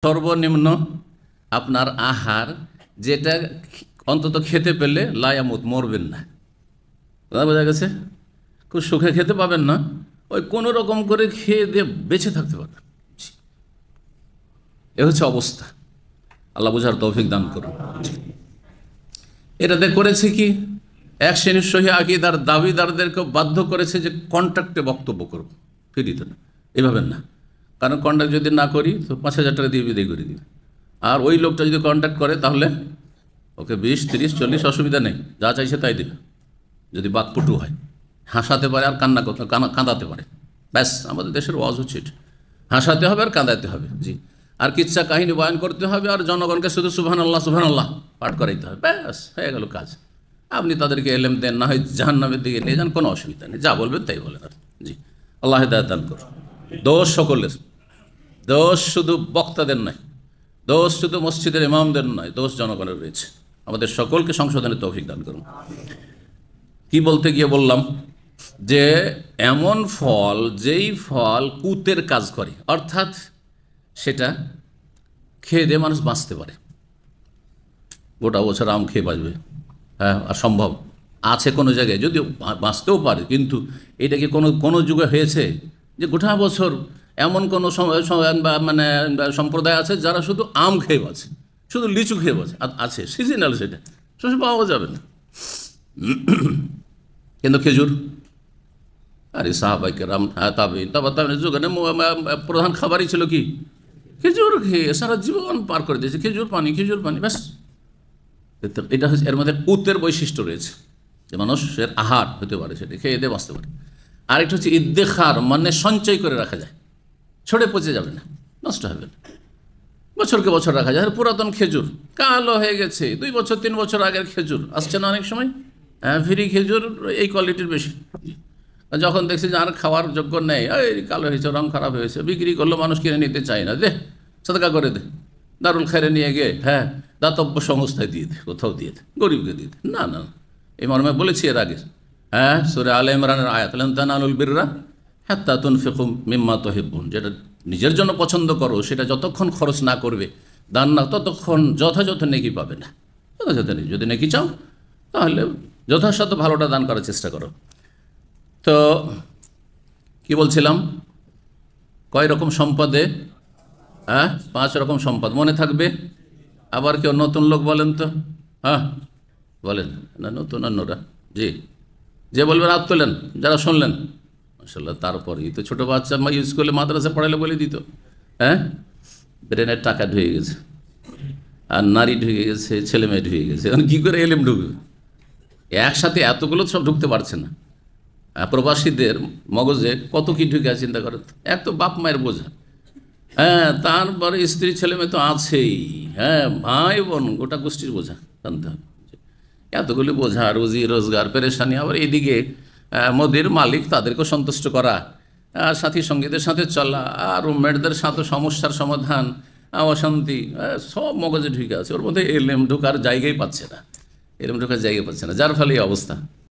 সর্বনিম্ন আপনার আহার, যেটা অন্তত খেতে পেলে লায়ামুত, মরবেন না। কথা বোঝা গেছে? খুব সুখে খেতে পাবেন না, ওই কোনো রকম করে খেয়ে দিয়ে বেঁচে থাকতে পারবেন। এ হচ্ছে অবস্থা। আল্লাহ বুঝার তৌফিক দান করুন। এটাতে করেছে কি, এক শ্রেণীর সহি আকীদার দাবিদারদেরকে বাধ্য করেছে যে কন্ট্রাক্টে বক্তব্য করব, ফ্রিতে না, এভাবে না। কারণ কন্ট্রাক্ট যদি না করি তো 5,000 টাকা দিয়ে বিদায় করে দিবে। আর ওই লোকটা যদি কন্ট্রাক্ট করে তাহলে ওকে 20, 30, 40 অসুবিধা নেই, যা চাইছে তাই দেবে, যদি বাকপটু হয়, হাসাতে পারে আর কাঁদাতে পারে। ব্যাস, আমাদের দেশের ওয়াজ হচ্ছে এটা, হাসাতে হবে আর কাঁদাতে হবে। জি, আর কিচ্ছা কাহিনী বয়ান করতে হবে আর জনগণকে শুধু সুবহানাল্লাহ সুবহানাল্লাহ পাঠ করাইতে হবে, ব্যাস হয়ে গেল কাজ। আপনি তাদেরকে এলেম দেন, না হয় জাহান্নামের দিকে নিয়ে যান, কোনো অসুবিধা নেই, যা বলবেন তাই বলেন। আর জি, আল্লাহ হিদায়াত দান করুন। দোষ সকলের, দোষ শুধু বক্তাদের নয়, দোষ শুধু মসজিদের ইমামদের নয়, দোষ জনগণের রয়েছে। আমাদের সকলকে সংশোধনের তৌফিক দান করুন। কি বলতে গিয়ে বললাম যে এমন ফল, যেই ফল কুতের কাজ করে, অর্থাৎ সেটা খেয়ে দিয়ে মানুষ বাঁচতে পারে, গোটা বছর আম খেয়ে বাঁচবে, হ্যাঁ, আর সম্ভব আছে কোনো জায়গায়, যদিও বাঁচতেও পারে, কিন্তু এটা কি কোনো যুগে হয়েছে যে গোটা বছর এমন কোনো মানে সম্প্রদায় আছে যারা শুধু আম খেয়ে বাঁচে, শুধু লিচু খেয়ে বাঁচে? আছে, সিজনাল, সেটা সবসময় পাওয়া যাবে না। কিন্তু খেজুর, আরে সাহাবায়ে কেরাম, তাবেঈন, তাবাঈনের যুগে প্রধান খাবারই ছিল কি? খেজুর খেয়ে সারা জীবন পার করে দিয়েছে, খেজুর পানি, খেজুর পানি, ব্যাস। এটা হচ্ছে এর মধ্যে কুতের বৈশিষ্ট্য রয়েছে, যে মানুষের আহার হতে পারে, সেটা খেয়ে দিয়ে বাঁচতে পারে। আরেকটা হচ্ছে ইদ্দেখার, মানে সঞ্চয় করে রাখা যায়, ছড়ে পচে যাবে না, নষ্ট হবে না, বছরকে বছর রাখা যায়। পুরাতন খেজুর কালো হয়ে গেছে, 2 বছর 3 বছর আগের খেজুর আসছে না অনেক সময়, ফ্রি খেজুর এই কোয়ালিটির বেশি। যখন দেখছি যে আর খাওয়ার যোগ্য নেই, এই কালো হয়েছে, রং খারাপ হয়েছে, বিক্রি করলো, মানুষ কিনে নিতে চায় না, দে সাদকা করে দে, দারুল খায়রে নিয়ে গিয়ে, হ্যাঁ, দাতব্য সংস্থায় দিয়ে দে, কোথাও দিয়ে দে, গরিবকে দিয়ে দে। না না, এই মর্মে বলেছি এর আগে, হ্যাঁ, সূরা আলে ইমরানের আয়াত, লান তানালুল বিররা হাত্তা তুনফিকু মিম্মা তুহিব্বুন, যেটা নিজের জন্য পছন্দ করো সেটা যতক্ষণ খরচ না করবে, দান না, ততক্ষণ যথাযথ নেকি পাবে না। যথাযথ নেই, যদি নেকি চাও তাহলে যথাসাধ্য ভালোটা দান করার চেষ্টা করো। তো কি বলছিলাম, কয় রকম সম্পদে? 5 রকম সম্পদ মনে থাকবে। আবার কেউ নতুন লোক বলেন তো, হ্যাঁ বলেন না, নতুন অন্যরা, জি, যে বলবেন হাত তোলেন যারা শুনলেন, মাশাআল্লাহ। তারপরেই তো ছোটো বাচ্চা স্কুলে মাদ্রাসা পড়ালে বলে দিত, হ্যাঁ, ব্রেনের টাকা ঢুকে গেছে, আর নারী ঢুকে গেছে, ছেলে মেয়ে ঢুকে গেছে, এখন কী করে এলেম ঢুকবে? একসাথে এতগুলো সব ঢুকতে পারছে না। প্রবাসীদের মগজে কত কি ঢুকে আছে চিন্তা করেন। এক তো বাপ মায়ের বোঝা, হ্যাঁ, তারপরে স্ত্রী ছেলে মেয়ে তো আছেই, হ্যাঁ, ভাই বোন, গোটা গোষ্ঠীর বোঝা জানতে হবে। এতগুলি বোঝা, রুজি রোজগার, পেরেশানি, আবার এদিকে মোদির মালিক, তাদেরকেও সন্তুষ্ট করা, আর সাথী সঙ্গীদের সাথে চলা, আর রুমমেটদের সাথে সমস্যার সমাধান, অশান্তি, সব মগজে ঢুকে আছে। ওর মধ্যে এলেম ঢোকার জায়গাই পাচ্ছে না, এলেম ঢোকার জায়গায় পাচ্ছে না, যার ফলে এই অবস্থা।